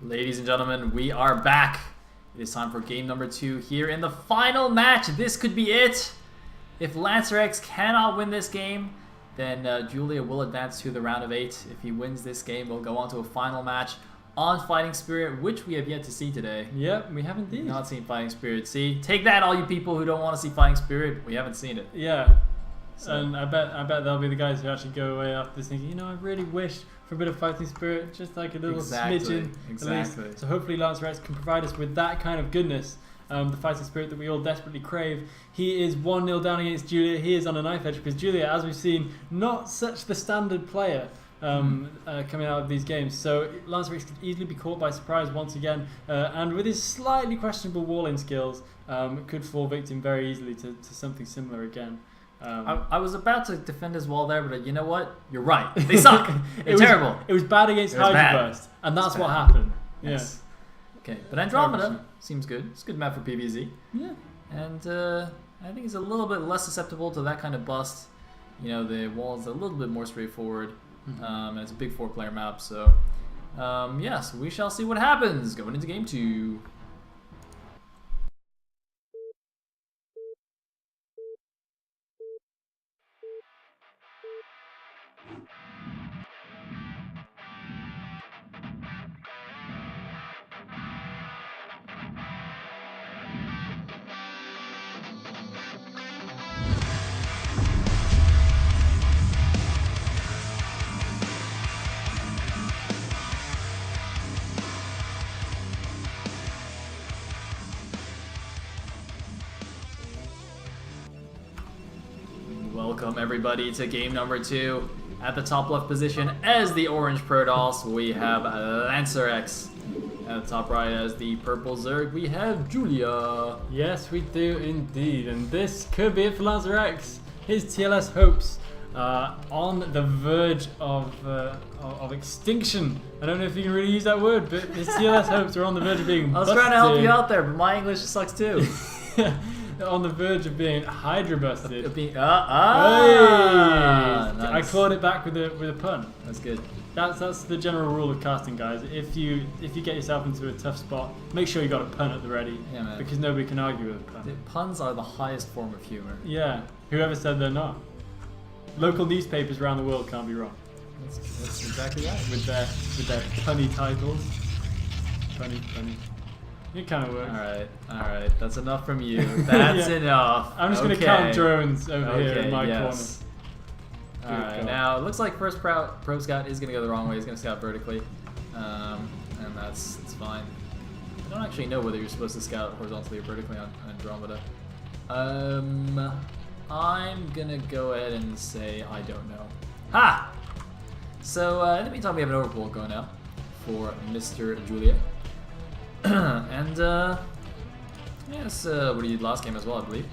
Ladies and gentlemen, we are back. It is time for game number 2 here in the final match. This could be it. If Lancer X cannot win this game, then Julia will advance to the round of 8. If he wins this game, we'll go on to a final match on Fighting Spirit, which we have yet to see today. Yep, we have indeed. Not seen Fighting Spirit. See, take that, all you people who don't want to see Fighting Spirit. We haven't seen it. Yeah. So. And I bet they'll be the guys who actually go away after this thinking, you know, I really wish for a bit of Fighting Spirit, just like a little smidgen. Exactly. At least. So hopefully Lancer X can provide us with that kind of goodness. The Fighting Spirit that we all desperately crave. He is 1-0 down against Julia. He is on a knife edge because Julia, as we've seen, not such the standard player coming out of these games. So Lancer X could easily be caught by surprise once again. And with his slightly questionable walling skills, could fall victim very easily to something similar again. I was about to defend his wall there, but you know what? You're right. They suck. They're terrible. It was bad against Hydra Burst, and that's what happened. Yes. Yeah. Okay, but Andromeda seems good. It's a good map for PvZ. Yeah. And I think it's a little bit less susceptible to that kind of bust. You know, the wall is a little bit more straightforward, and it's a big 4-player map. So, yes, we shall see what happens going into game 2. Welcome everybody to game number 2. At the top left position as the orange Protoss, we have Lancer X. At the top right as the purple Zerg, we have Julia. Yes, we do indeed, and this could be it for Lancer X. His TLS hopes on the verge of extinction. I don't know if you can really use that word, but his TLS hopes are on the verge of being I was trying to help you out there, but my English sucks too. On the verge of being Hydra busted. Nice. I clawed it back with a pun. That's good. That's the general rule of casting, guys. If you get yourself into a tough spot, make sure you got a pun at the ready. Yeah, man. Because nobody can argue with a pun. Puns are the highest form of humor. Yeah. Whoever said they're not. Local newspapers around the world can't be wrong. That's exactly right. With their punny titles. Punny. It kind of works. Alright. That's enough from you. That's enough. I'm just going to count drones over here in my corner. Alright, now it looks like first Pro Scout is going to go the wrong way. He's going to scout vertically. And that's fine. I don't actually know whether you're supposed to scout horizontally or vertically on Andromeda. I'm going to go ahead and say I don't know. Ha! So, in the meantime, we have an overpull going now for Mr. Julia. And, yes, what did you last game as well, I believe.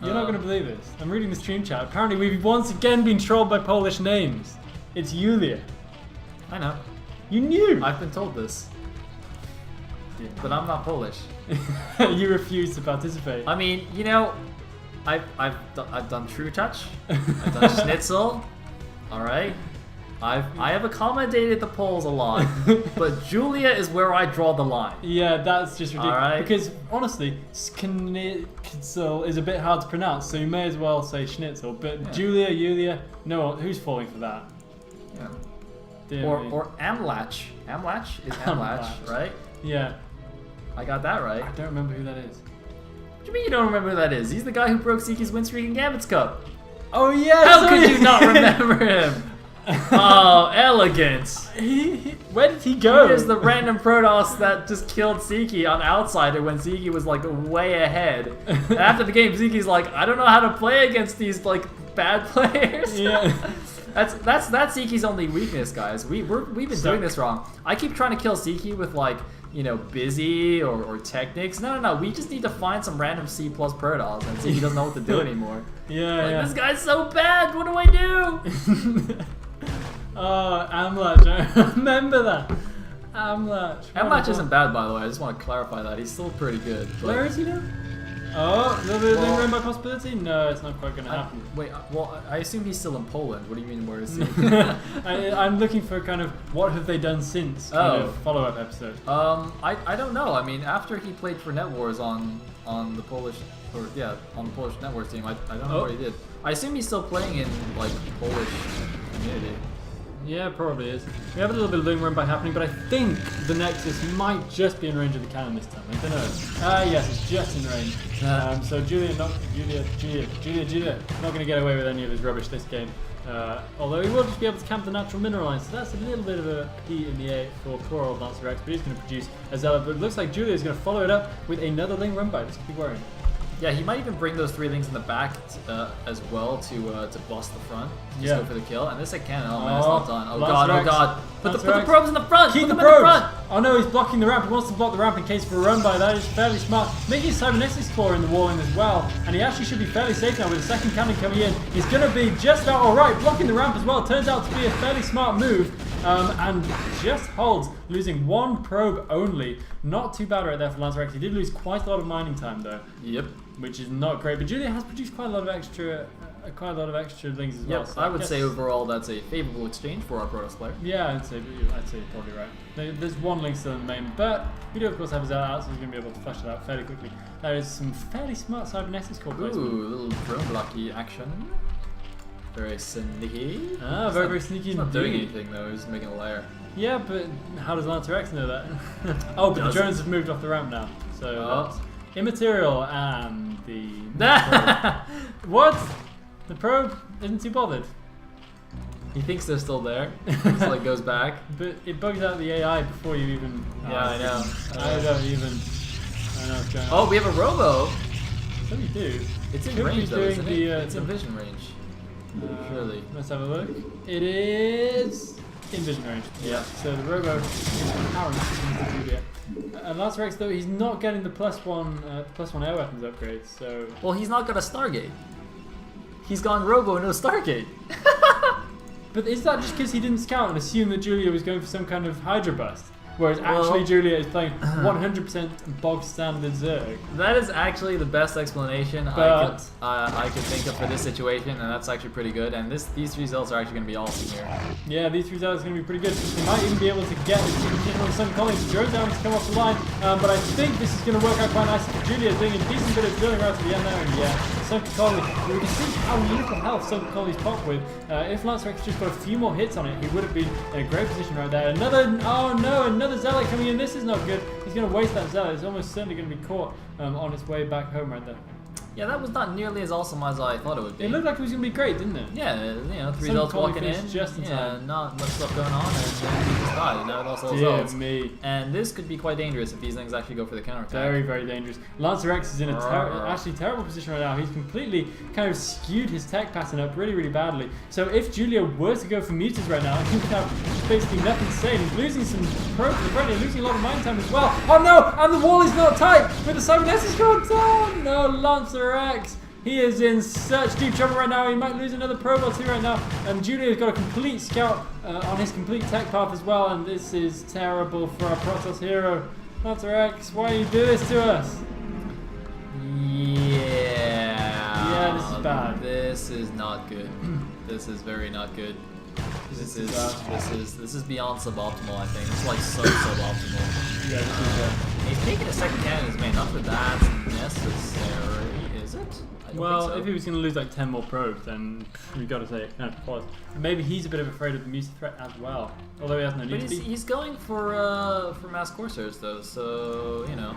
You're not going to believe this. I'm reading the stream chat. Apparently, we've once again been trolled by Polish names. It's Julia. I know. You knew. I've been told this. But I'm not Polish. You refuse to participate. I mean, you know, I've done True Touch. I've done Schnitzel. All right. I have accommodated the Poles a lot, but Julia is where I draw the line. Yeah, that's just ridiculous. Right. Because honestly, Schnitzel is a bit hard to pronounce, so you may as well say Schnitzel. But yeah. Julia, no, who's falling for that? Yeah. Or Amlach. Amlach is Amlach, right? Yeah. I got that right. I don't remember who that is. What do you mean you don't remember who that is? He's the guy who broke Seeky's win streak in Gambit's Cup. Oh yeah. How could you not remember him? Oh, elegant. Where did he go? He is the random Protoss that just killed Seeky on Outsider when Seeky was like way ahead. And after the game, Seeky's like, I don't know how to play against these like bad players. Yeah. That's Seeky's only weakness, guys. We've been doing this wrong. I keep trying to kill Seeky with like, you know, busy or techniques. No. We just need to find some random C+ Protoss, and Seeky doesn't know what to do anymore. Yeah. This guy's so bad. What do I do? Oh, Amlach, I remember that. Amlach. Amlach isn't bad, by the way. I just want to clarify that. He's still pretty good. Where is he now? Oh, a little bit of lingering by possibility? No, it's not quite going to happen. Wait, well, I assume he's still in Poland. What do you mean, where is he? I'm looking for kind of what have they done since kind of follow-up episode. I don't know. I mean, after he played for Net Wars on the Polish, on the Polish Net Wars team, I don't know what he did. I assume he's still playing in like Polish community. Yeah, probably is. We have a little bit of lingering by happening, but I think the Nexus might just be in range of the cannon this time. I don't know. Yes, it's just in range. So Julia not going to get away with any of his rubbish this game. Although he will just be able to camp the natural mineral line, so that's a little bit of a P in the A for poor old Lancer X, but he's going to produce a Zealot. But it looks like Julia is going to follow it up with another Ling run by. This could be worrying. Yeah, he might even bring those 3 Lings in the back as well to bust the front. Just go for the kill. And this again, oh man, it's not done. Oh god, oh god. Put the probes in the front! Keep the probes! Oh no, he's blocking the ramp. He wants to block the ramp in case of a run by. That is fairly smart. Making Cybernetics Core in the walling as well. And he actually should be fairly safe now with the second cannon coming in. He's going to be just about alright. Blocking the ramp as well. Turns out to be a fairly smart move. And just holds, losing 1 probe only. Not too bad right there for Lancer X. He did lose quite a lot of mining time though. Yep. Which is not great. But Julia has produced quite a lot of extra Lings as well. Yep, So I would say overall that's a favorable exchange for our Protoss player. Yeah, I'd say you're probably right. There's 1 Link still in the main, but we do of course have his out, so he's going to be able to flush it out fairly quickly. That is some fairly smart Cybernetics Core placement. Ooh, little drone blocky action. Very sneaky. Very, very sneaky. He's not doing anything though, he's just making a lair. Yeah, but how does Lancer X know that? Oh, but the drones have moved off the ramp now. So that's immaterial and the What? The probe isn't too bothered. He thinks they're still there, so like goes back. But it bugs out the AI before you even... Yeah, I know. I don't know what's going on. Oh, we have a Robo! So we do. It's in range though, isn't it? It's in vision range. Surely. Let's have a look. It is in vision range. Yeah. So the Robo is apparent. And Lancer X though, he's not getting the +1 air weapons upgrade, so... Well, he's not got a Stargate. He's gone Robo, no Stargate. But is that just because he didn't scout and assume that Julia was going for some kind of Hydra Bust? Whereas actually Julia is playing 100% bog standard Zerg. That is actually the best explanation I could think of for this situation, and that's actually pretty good. And these results are actually going to be awesome here. Yeah, these results are going to be pretty good. They might even be able to get the Sun Collins drone down to come off the line. But I think this is going to work out quite nicely for Julia, doing a decent bit of drilling right to the end there. And yeah, Sun Collins, we can see how little health Sun Collins pop with. If Lancer X just got a few more hits on it, he would have been in a great position right there. Another Zealot coming in. This is not good. He's going to waste that Zealot. It's almost certainly going to be caught on its way back home right there. Yeah, that was not nearly as awesome as I thought it would be. It looked like it was going to be great, didn't it? Yeah, you know, 3 Zealots walking in. Just in time. Not much stuff going on, and then he just died. And now it also results. Me. And this could be quite dangerous if these things actually go for the counterattack. Very, very dangerous. Lancer X is in a actually terrible position right now. He's completely kind of skewed his tech pattern up really, really badly. So if Julia were to go for mutas right now, he would have basically nothing to say. He's losing some probes in front, he's losing a lot of mine time as well. Oh no! And the wall is not tight! With the Cybernetics Core down! No, Lancer X! He is in such deep trouble right now. He might lose another probe or 2 right now. And Julia's got a complete scout on his complete tech path as well. And this is terrible for our Protoss hero. Lancer X, why you do this to us? Yeah, this is bad. This is not good. This is very not good. This is beyond suboptimal, I think. It's like so suboptimal. Yeah, he's taking a second cannon as main. Not that that's necessary, is it? Well, so. If he was going to lose like 10 more probes, then we've got to say it kind of pause. Maybe he's a bit of afraid of the muta threat as well. Although he has no need to be. He's going for mass Corsairs though, so you know.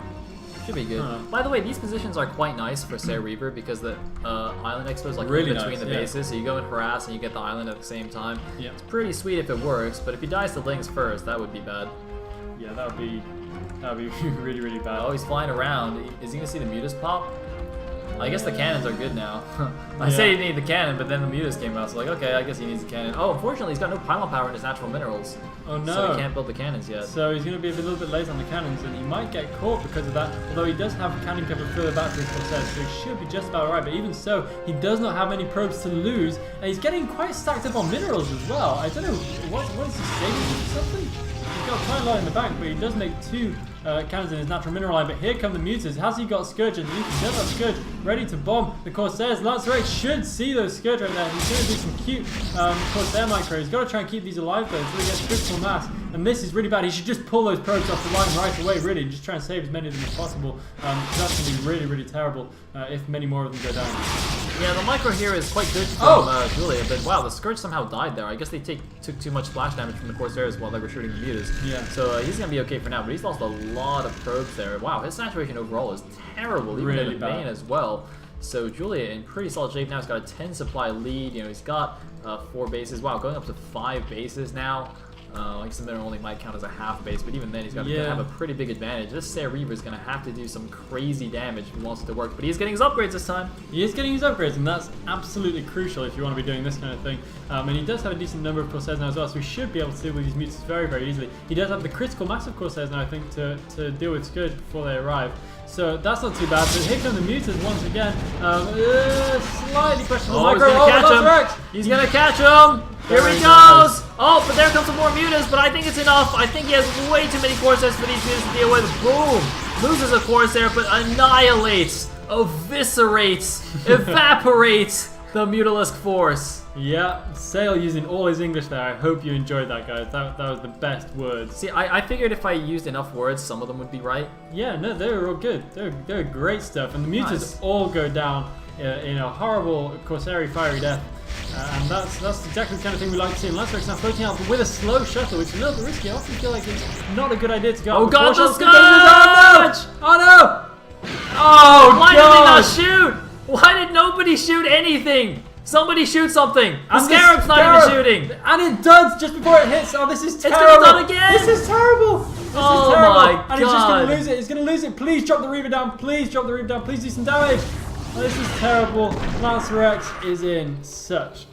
Should be good. By the way, these positions are quite nice for Sarah Reaver because the island expo is like really in between the bases, so you go and harass and you get the island at the same time. Yeah. It's pretty sweet if it works, but if he dies to Lings first, that would be bad. Yeah, that would be really, really bad. Oh, he's flying around. Is he gonna see the mutas pop? I guess the cannons are good now. I say you need the cannon, but then the mutas came out, so like, okay, I guess he needs the cannon. Oh, unfortunately, he's got no pylon power in his natural minerals. Oh no. So he can't build the cannons yet. So he's going to be a little bit late on the cannons, and he might get caught because of that. Although he does have a cannon cover further back to his success, so he should be just about right. But even so, he does not have any probes to lose, and he's getting quite stacked up on minerals as well. I don't know, what is he saving or something? He's got quite a lot in the bank, but he does make 2 cannons in his natural mineral line. But here come the Mutas. Has he got Scourge? And he does have Scourge ready to bomb the Corsairs. Lancer should see those Scourge right there. He's going to do some cute Corsair micro. He's got to try and keep these alive though until he gets critical mass. And this is really bad. He should just pull those probes off the line right away, really. Just try and save as many of them as possible. That's going to be really, really terrible if many more of them go down. Yeah, the micro here is quite good from Julia, but wow, the Scourge somehow died there. I guess they took too much splash damage from the Corsairs while they were shooting the Mutas. Yeah. So he's going to be okay for now, but he's lost a lot of probes there. Wow, his saturation overall is terrible, even in the main as well. So Julia in pretty solid shape now. He's got a 10 supply lead. You know, he's got 4 bases. Wow, going up to 5 bases now. I guess the mineral only might count as a half base, but even then he's got to have a pretty big advantage. This Sair Reaver is going to have to do some crazy damage if he wants it to work, but he's getting his upgrades this time. He is getting his upgrades, and that's absolutely crucial if you want to be doing this kind of thing. And he does have a decent number of Corsairs now as well, so he should be able to deal with these Mutas very, very easily. He does have the critical mass of Corsairs now, I think, to deal with Scourge before they arrive. So that's not too bad. But here come the Mutas once again. Slightly questionable micro. He's going to catch him. He's going to catch him. Here he goes! Oh, but there comes some more Mutas, but I think it's enough. I think he has way too many Corsairs for these Mutas to deal with. Boom! Loses a Corsair, but annihilates, eviscerates, evaporates the Mutalisk force. Yeah, Sail using all his English there. I hope you enjoyed that, guys. That was the best words. See, I figured if I used enough words, some of them would be right. Yeah, no, they were all good. They're great stuff. And the Mutas all go down in a horrible Corsairy fiery death. And that's exactly the kind of thing we like to see. And Lancer now floating out, but with a slow shuttle, which is a little bit risky. I often feel like it's not a good idea to go. Oh god, the Scourge! Oh no! Oh, why did they not shoot? Why did nobody shoot anything? Somebody shoot something! The Scarab's not even shooting! And it does just before it hits! Oh, this is terrible! It's gonna done again! This is terrible! This is terrible! My god! And he's just gonna lose it! He's gonna lose it! Please drop the Reaver down! Please drop the Reaver down! Please do some damage! Oh, this is terrible. Lancer X is in such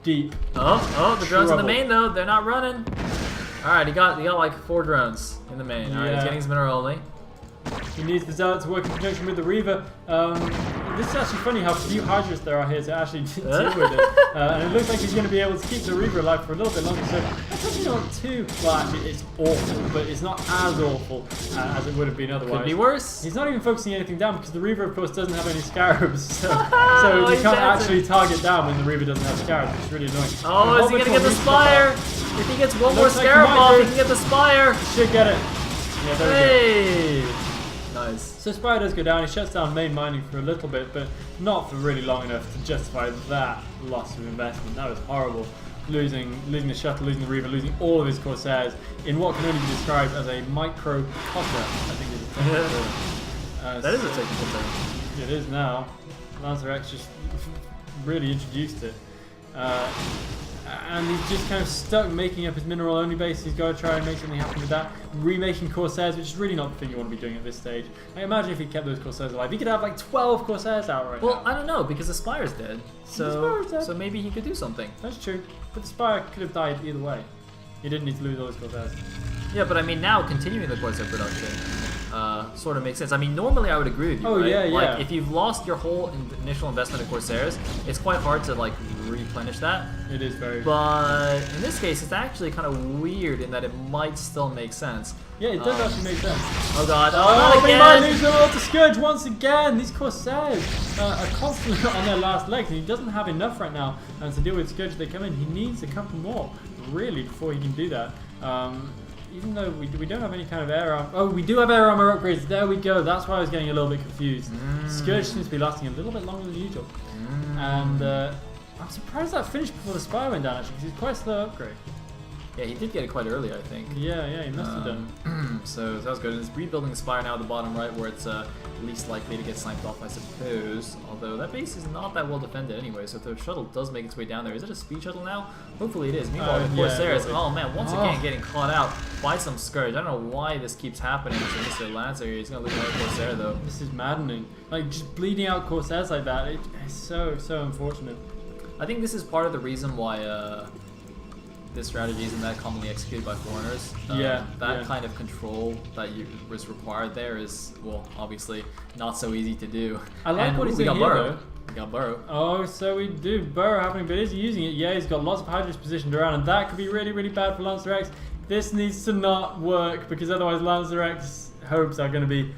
deep Oh, the drones in the main though, they're not running. Alright, he got like 4 drones in the main. Alright, he's getting his mineral only. He needs the Zealot to work in conjunction with the Reaver. This is actually funny how few Hydras there are here to actually deal with it. And it looks like he's going to be able to keep the Reaver alive for a little bit longer. So that's actually not too... Well, actually, it's awful, but it's not as awful as it would have been otherwise. Could be worse. He's not even focusing anything down because the Reaver, of course, doesn't have any Scarabs. So he can't actually target down when the Reaver doesn't have Scarabs, which is really annoying. Oh, is he going to get the Spire? If he gets one more Scarab off, he can get the Spire. He should get it. Yeah, there we go. Nice. So Spire does go down, he shuts down main mining for a little bit, but not for really long enough to justify that loss of investment. That was horrible. Losing the shuttle, losing the Reaver, losing all of his Corsairs in what can only be described as a microcosm, I think is a technical term. That is a technical term. It is now. Lancer X just really introduced it. And he's just kind of stuck making up his mineral only base. He's got to try and make something happen with that. Remaking Corsairs, which is really not the thing you want to be doing at this stage. I imagine if he kept those Corsairs alive, he could have like 12 Corsairs out right now. Well, I don't know, because the Spire's dead. So maybe he could do something. That's true. But the Spire could have died either way. He didn't need to lose all his Corsairs. Yeah, but I mean, now continuing the Corsair production sort of makes sense. I mean, normally I would agree with you, right? Yeah. Like, if you've lost your whole initial investment in Corsairs, it's quite hard to, like, replenish that. It is very... But in this case, it's actually kind of weird in that it might still make sense. Yeah, it does actually make sense. Oh god, but he might lose them all to Scourge once again! These Corsairs are constantly on their last legs, and he doesn't have enough right now to deal with Scourge as they come in. He needs a couple more, really, before he can do that. Even though we don't have any kind of air armor. Oh, we do have air armor upgrades. There we go. That's why I was getting a little bit confused. Scourge seems to be lasting a little bit longer than usual. And I'm surprised that finished before the Spire went down, actually, because it's quite a slow upgrade. Yeah, he did get it quite early, I think. Yeah, he must have done. So that was good. And it's rebuilding the Spire now at the bottom right, where it's least likely to get sniped off, I suppose. Although that base is not that well defended anyway, so if the shuttle does make its way down there, is it a speed shuttle now? Hopefully it is. Meanwhile, the Corsairs, oh man, once again getting caught out by some Scourge. I don't know why this keeps happening to Mr. Lancer here. He's going to lose another Corsair though. This is maddening. Like, just bleeding out Corsairs like that, it's so unfortunate. I think this is part of the reason why this strategy isn't that commonly executed by foreigners. That kind of control that was required there is, well, obviously not so easy to do. I like what he's doing here, though. We got Burrow. Oh, so we do. Burrow happening, but is he using it? Yeah, he's got lots of Hydras positioned around, and that could be really, really bad for Lancer X. If This needs to not work because otherwise Lancer X hopes are going to be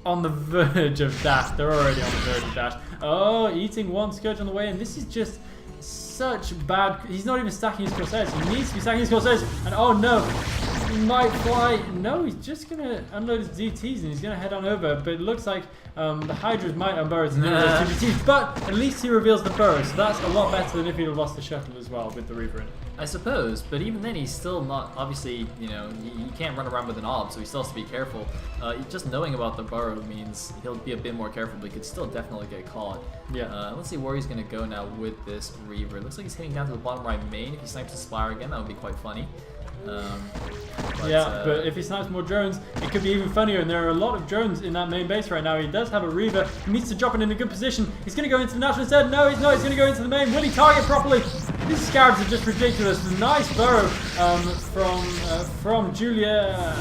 on the verge of dash. They're already on the verge of dash. Oh, eating one Scourge on the way, and this is just such bad. He's not even stacking his Corsairs. He needs to be stacking his Corsairs, and oh no, he might fly. No, he's just going to unload his DTs and he's going to head on over, but it looks like the Hydras might unburrow to those 2 DTs, but at least he reveals the burrow, so that's a lot better than if he'd have lost the shuttle as well with the Reaver in it. I suppose, but even then he's still not, obviously, you know, he can't run around with an orb, so he still has to be careful. Just knowing about the burrow means he'll be a bit more careful, but he could still definitely get caught. Yeah. Let's see where he's going to go now with this Reaver. Looks like he's hitting down to the bottom right main. If he snipes the Spire again, that would be quite funny. But if he snipes more drones, it could be even funnier, and there are a lot of drones in that main base right now. He does have a Reaver. He needs to drop it in a good position. He's going to go into the natural instead. No, he's not. He's going to go into the main. Will he target properly? These Scarabs are just ridiculous. Nice burrow from Julia.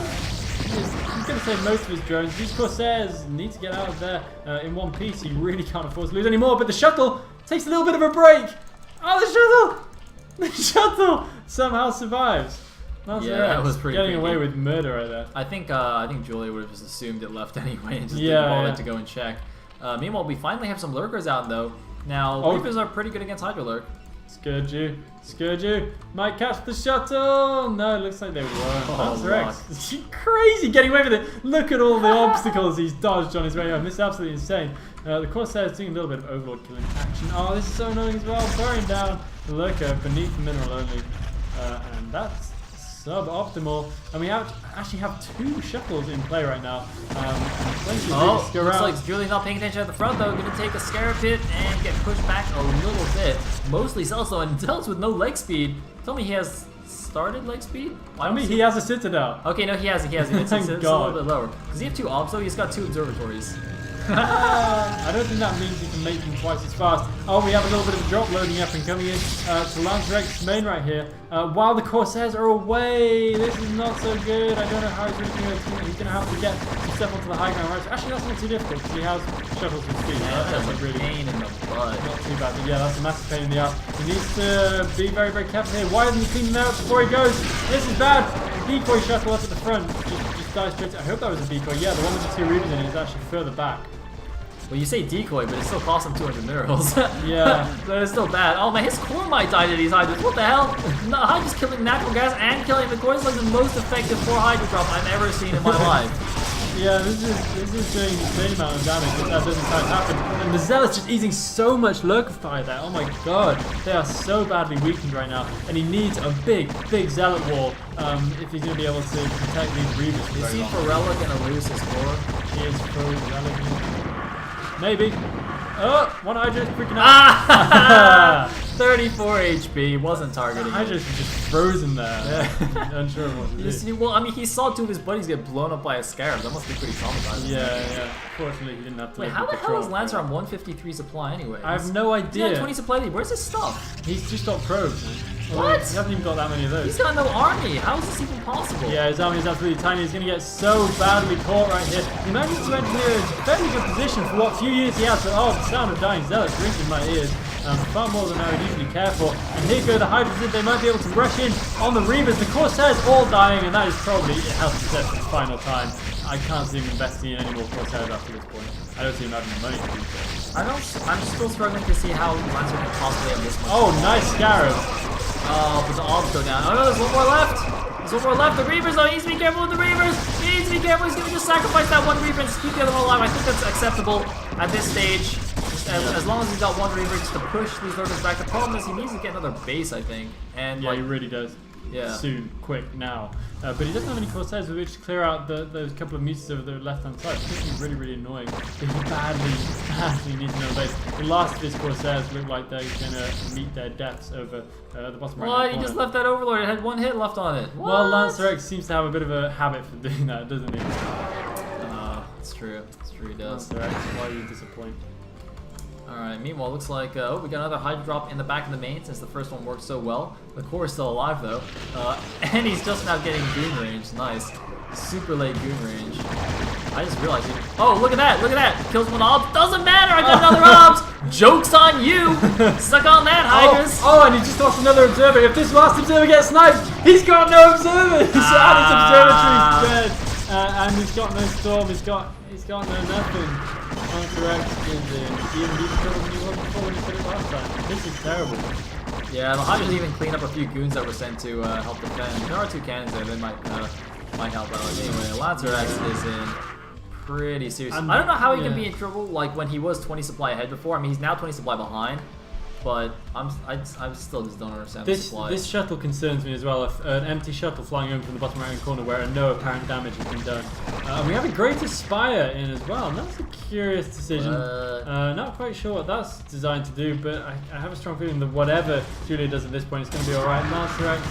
He's going to save most of his drones. These Corsairs need to get out of there in one piece. He really can't afford to lose anymore, but the shuttle takes a little bit of a break. Oh, the shuttle somehow survives. That was pretty getting away with murder right there. I think Julia would have just assumed it left anyway and just didn't bother to go and check. Meanwhile, we finally have some lurkers out though. Now, Reapers are pretty good against Hydra Lurk. Scourge you. Might catch the shuttle. No, it looks like they won't. That's crazy getting away with it. Look at all the obstacles he's dodged on his way home. This is absolutely insane. The Corsair is doing a little bit of overlord killing action. Oh, this is so annoying as well. Burrowing down the lurker beneath the mineral only. And that's suboptimal. And we actually have 2 shuttles in play right now. Looks like Julia's not paying attention at the front though. Gonna take a Scarab Pit and get pushed back a little bit. Mostly Celso and Delts with no leg speed. Tell me he has started leg speed? I mean, he has a Citadel. Okay, no, he has it. It's a little bit lower. Does he have 2 obs though? He's got 2 observatories. I don't think that means he can make them twice as fast. Oh, we have a little bit of a drop loading up and coming in to Lancer X's main right here. While the Corsairs are away, this is not so good. I don't know how he's really going to. He's going to have to get some stuff onto the high ground. Right? Actually, that's not too difficult because he has shuttles with speed. That's a really pain in the butt. Not too bad, but yeah, that's a massive pain in the ass. He needs to be very, very careful here. Why isn't he cleaning out before he goes? This is bad. The decoy shuttle up at the front just dies straight. I hope that was a decoy. Yeah, the one with the 2 Reavers in it is actually further back. Well, you say decoy, but it still costs him 200 minerals. Yeah. But it's still bad. Oh man, his core might die to these Hydras. What the hell? No, Hydra's killing natural gas and killing the core. It's like the most effective 4 Hydra drop I've ever seen in my life. Yeah, this is doing the same amount of damage, but that doesn't quite happen. And the Zealot's just eating so much lurker fire there. Oh my god, they are so badly weakened right now. And he needs a big Zealot wall if he's going to be able to protect these Reavers for very long. Is he Forella going to lose his core? He is Forella. Maybe. Oh, one Hydra is freaking out. Ah! 34 HP, wasn't targeting. Hydra is just frozen there. Yeah. Unsure of what to do. Well, I mean, he saw 2 of his buddies get blown up by a Scarab. That must be pretty traumatizing. Yeah. Fortunately, he didn't have to. Wait, how the hell is Lancer on 153 supply anyway? I have no idea. Yeah, 20 supply lead. Where's his stuff? He's just got probes. What? He hasn't even got that many of those. He's got no army. How is this even possible? Yeah, his army is absolutely tiny. He's going to get so badly caught right here. He manages to engineer a fairly good position for what few units he has. But oh, the sound of dying Zealots rings in my ears. Far more than I would usually care for. And here go the Hydras. They might be able to rush in on the Reavers. The Corsairs all dying, and that is probably it has to set for the final time. I can't see him investing in any more Corsairs after this point. I don't see him having the money to do so. I'm still struggling to see how Lancer can possibly have this much. Oh, nice Scarab. Oh, but the orbs go down. Oh no, there's 1 more left. There's 1 more left. The Reavers, though, he needs to be careful with the Reavers. He needs to be careful. He's going to just sacrifice that 1 Reaver and just keep the other one alive. I think that's acceptable at this stage. As long as he's got 1 Reaver just to push these lurkers back. The problem is he needs to get another base, I think. And yeah, he really does. Yeah. Soon, quick, now. But he doesn't have any Corsairs with which to clear out those couple of muses over the left-hand side. This is really, really annoying. But he badly needs another base. The last of his Corsairs look like they're going to meet their deaths over the bottom right corner. What? You just left that Overlord. It had 1 hit left on it. What? Well, Lancer X seems to have a bit of a habit for doing that, doesn't he? It's true. It's true, he does. Lancer X, why are you disappointed? Alright, meanwhile, looks like, oh, we got another Hydra drop in the back of the main since the first one worked so well. The core is still alive, though. And he's just now getting goon range. Nice. Super late goon range. I just realized he... Oh, look at that! Look at that! Kills one ob. Doesn't matter! I got another obs! Joke's on you! Suck on that, Hydras! Oh, and he just lost another observer. If this last observer gets sniped, he's got no observers! And his observatory's dead. And he's got no storm. He's got no nothing. Correct is even deeper trouble than he was before when he put it last time. This is terrible. Yeah, the Hydras even clean up a few goons that were sent to help defend. There are 2 cannons there. They might help out. Anyway, Lancer X is in pretty serious. I don't know how he can be in trouble like when he was 20 supply ahead before. I mean, he's now 20 supply behind. But I still just don't understand the supply. This shuttle concerns me as well. If an empty shuttle flying in from the bottom right hand corner where no apparent damage has been done. We have a Greater Spire in as well. And that's a curious decision. Not quite sure what that's designed to do, but I have a strong feeling that whatever Julia does at this point, it's going to be alright. Lancer X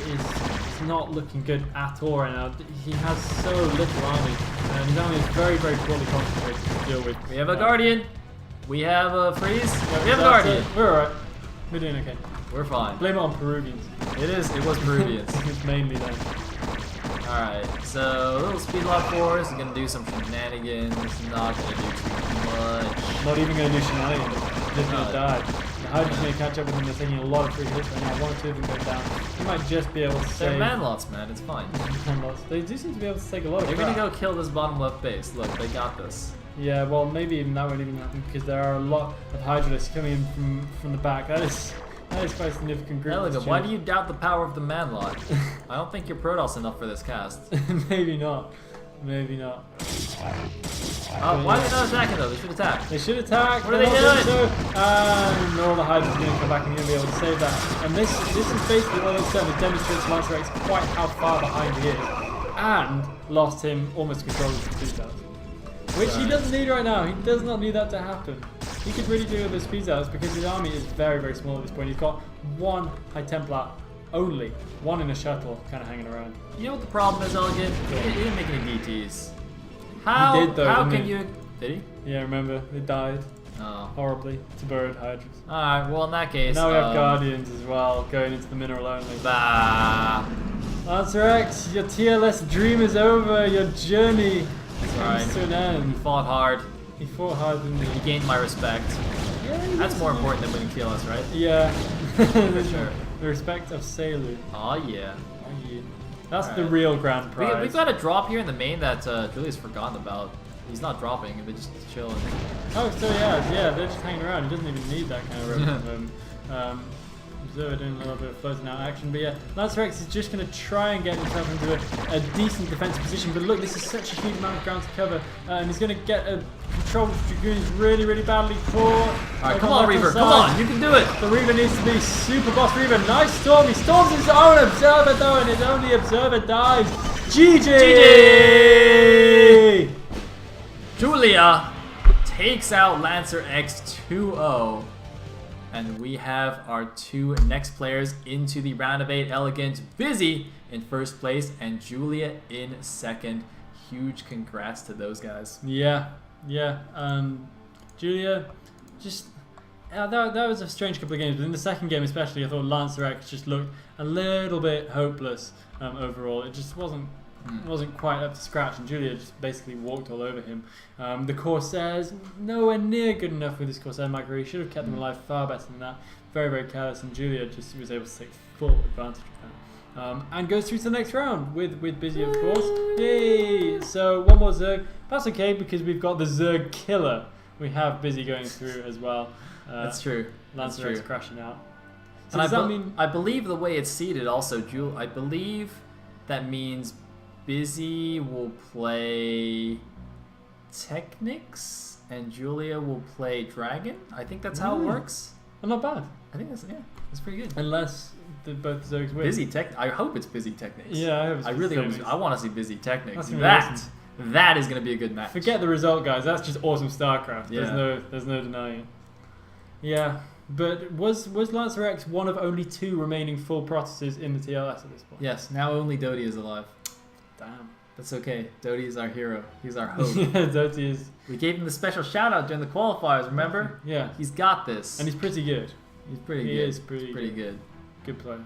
is not looking good at all right now. He has so little army, and his army is very, very poorly concentrated to deal with. We have a Guardian. We have a Freeze. We have a Guardian. We're alright. We're doing okay. We're fine. Blame it on Peruvians. It was Peruvians. It's mainly them. Alright, so a little speed lock force is gonna do some shenanigans. Not gonna do too much. Not even gonna do shenanigans. Just gonna die. The Hydra's gonna catch up with them. They're taking a lot of free hits right now. 1 or 2 of them go down. They might just be able to save. They're manlots, man. It's fine. Manlots. They do seem to be able to take a lot of They're crap. gonna go kill this bottom left base. Look, they got this. Yeah, well, maybe even that won't even happen because there are a lot of Hydralists coming in from the back. That is quite a significant group. Elegant, why do you doubt the power of the manlot? I don't think you're Protoss enough for this cast. Maybe not. Maybe not. Why are they not attacking though? They should attack. They should attack. What are they doing? So, and all the Hydra's going to come back and you're going to be able to save that. And this is basically what it's done. It demonstrates Lancer X quite how far behind he is. And lost him almost control of the speed outs. Which he doesn't need right now. He does not need that to happen. He could really do with the speed outs because his army is very, very small at this point. He's got 1 High Templar only. 1 in a shuttle kind of hanging around. You know what the problem is, Elegant? He didn't make any DTs. How? He did though, how didn't can he? you? Did he? Yeah, remember? They died Oh. horribly to burrowed Hydras. Alright, well in that case. Now we have Guardians as well, going into the mineral only. Bah. Lancer X, your TLS dream is over. Your journey comes to an end. He fought hard. He fought hard, didn't he? He gained my respect. Yeah, That's more important than winning TLS, right? Yeah. For sure. The respect of Sailor. Oh yeah. Oh, yeah. That's the Alright. real grand prize. We've got a drop here in the main that Julia's forgotten about. He's not dropping, they're just chilling. Oh, so yeah, they're just hanging around. He doesn't even need that kind of rope at the moment. Observer doing a little bit of floating out action, but yeah, Lancer X is just going to try and get himself into a decent defensive position. But look, this is such a huge amount of ground to cover, and he's going to get a control of the Dragoons really, really badly caught. Alright, come on, Reaver, come on, you can do it! The Reaver needs to be super boss Reaver. Nice storm. He storms his own observer though, and his only observer dies. GG! GG! Julia takes out Lancer X 2-0. And we have our 2 next players into the round of 8. Elegant, Busy in first place, and Julia in second. Huge congrats to those guys. Yeah. Julia, just that was a strange couple of games, but in the second game especially, I thought Lancer X just looked a little bit hopeless overall. It just wasn't quite up to scratch, and Julia just basically walked all over him. The Corsairs, nowhere near good enough with this Corsair micro. He should have kept them alive far better than that. Very, very careless, and Julia just was able to take full advantage of that. And goes through to the next round with Busy, of course. Yay! So 1 more Zerg. That's okay because we've got the Zerg killer. We have Busy going through as well. That's true. Lancer X crashing out. So And does that mean? I believe the way it's seeded also, I believe that means Busy will play Technics and Julia will play Dragon. I think that's how it works. Oh, not bad. I think that's pretty good. Unless both Zergs win. Busy Tech. I hope it's Busy Technics. Yeah, I hope it's I really Technics. hope. I want to see Busy Technics. That's gonna be awesome. That is going to be a good match. Forget the result, guys. That's just awesome StarCraft. Yeah. There's no denying it. Yeah, but was Lancer X one of only 2 remaining full Protesses in the TLS at this point? Yes. Now only Dodie is alive. Damn. That's okay. Dodie is our hero. He's our hope. Yeah, Doty is. We gave him the special shout out during the qualifiers, remember? Yeah. He's got this. And he's pretty good. He's pretty He good. is pretty good. Good player.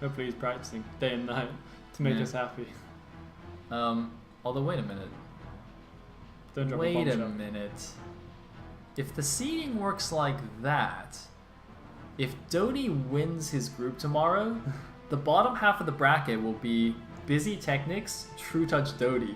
Hopefully he's practicing day and night to make us happy. Although, wait a minute. Don't drop Wait a a bombshell. minute. If the seeding works like that, if Dodie wins his group tomorrow, the bottom half of the bracket will be Busy Technics, True Touch Dodie.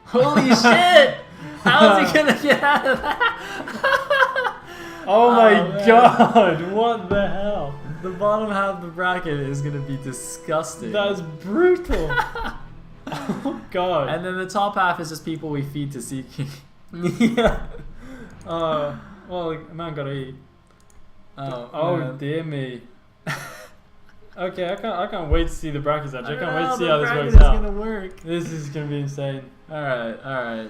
Holy shit! How is he gonna get out of that? Oh my man. god, what the hell? The bottom half of the bracket is gonna be disgusting. That is brutal. Oh god. And then the top half is just people we feed to Seeking. Yeah. Well, a man gotta eat. Oh man. Dear me. Okay, I can't wait to see the brackets actually. I can't wait to Oh, see the how this bracket works is out. gonna work. This is gonna be insane. Alright.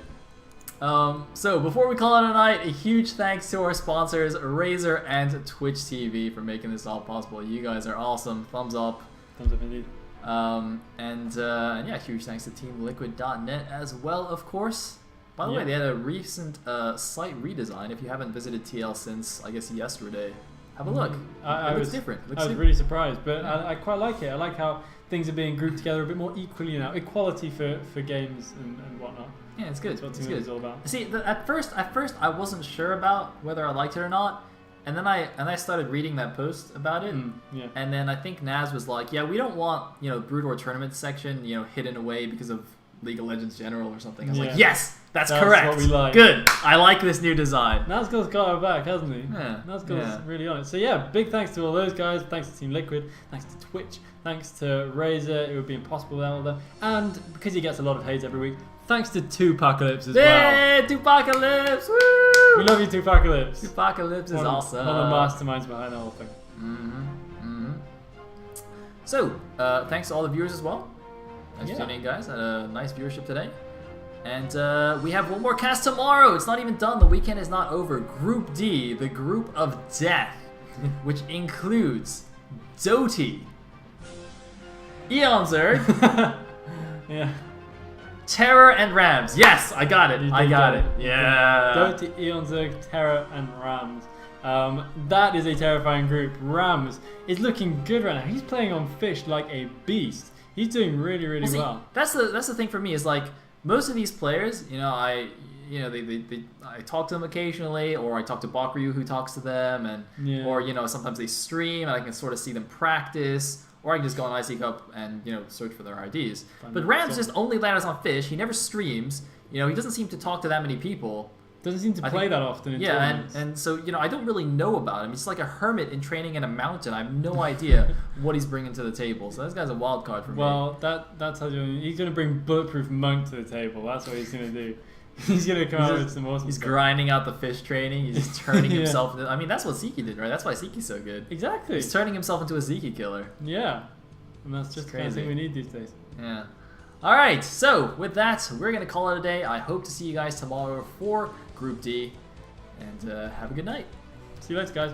So before we call it a night, a huge thanks to our sponsors, Razer and Twitch TV, for making this all possible. You guys are awesome. Thumbs up. Thumbs up indeed. And yeah, huge thanks to TeamLiquid.net as well, of course. By the way, they had a recent slight redesign. If you haven't visited TL since, I guess, yesterday, have a look. It looks different. I was really surprised, but I quite like it. I like how things are being grouped together a bit more equally now. Equality for games and whatnot. Yeah, it's good. That's what It's Team good. is all about. See, at first I wasn't sure about whether I liked it or not, and then I started reading that post about it, Yeah. and then I think Naz was like, yeah, we don't want Broodor tournament section hidden away because of League of Legends General or something. I was Yeah. like, yes, that's That's correct. what we like. Good. I like this new design. Nazgul's got our back, hasn't he? Yeah. Nazgul's really on it. So yeah, big thanks to all those guys. Thanks to Team Liquid. Thanks to Twitch. Thanks to Razer. It would be impossible without them. And because he gets a lot of hate every week, thanks to Tupacalypse as well. Yeah, Tupacalypse! Woo! We love you, Tupacalypse. Tupacalypse is awesome. One of the masterminds behind the whole thing. So, thanks to all the viewers as well. Thanks for Yeah. tuning in, guys. Had a nice viewership today. And we have one more cast tomorrow. It's not even done. The weekend is not over. Group D, the group of death, which includes Doty, Eonzerg, Yeah. Terror, and Rams. Yes, I got it. You I did got get it. it. Yeah. Doty, Eonzerg, Terra, and Rams. That is a terrifying group. Rams is looking good right now. He's playing on Fish like a beast. He's doing really See, well. that's the thing for me is like most of these players, I talk to them occasionally, or I talk to Bakuryu who talks to them, and Yeah. or sometimes they stream and I can sort of see them practice, or I can just go on IC Cup and search for their IDs. Find But them. Rams just only landers on Fish. He never streams. He doesn't seem to talk to that many people. Doesn't seem to I play think- that often in Yeah, tournaments. and so I don't really know about him. He's like a hermit in training in a mountain. I have no idea what he's bringing to the table. So this guy's a wild card for me. Well, that's how he's going to bring Bulletproof Monk to the table. That's what he's going to do. He's going to come out with some awesome He's stuff. grinding out the fish training. He's just turning Yeah. himself into... I mean, that's what Zeki did, right? That's why Zeki's so good. Exactly. He's turning himself into a Zeki killer. Yeah. And that's just the kind of crazy. thing we need these days. Yeah. All right. So with that, we're going to call it a day. I hope to see you guys tomorrow for Group D. And have a good night. See you later, guys.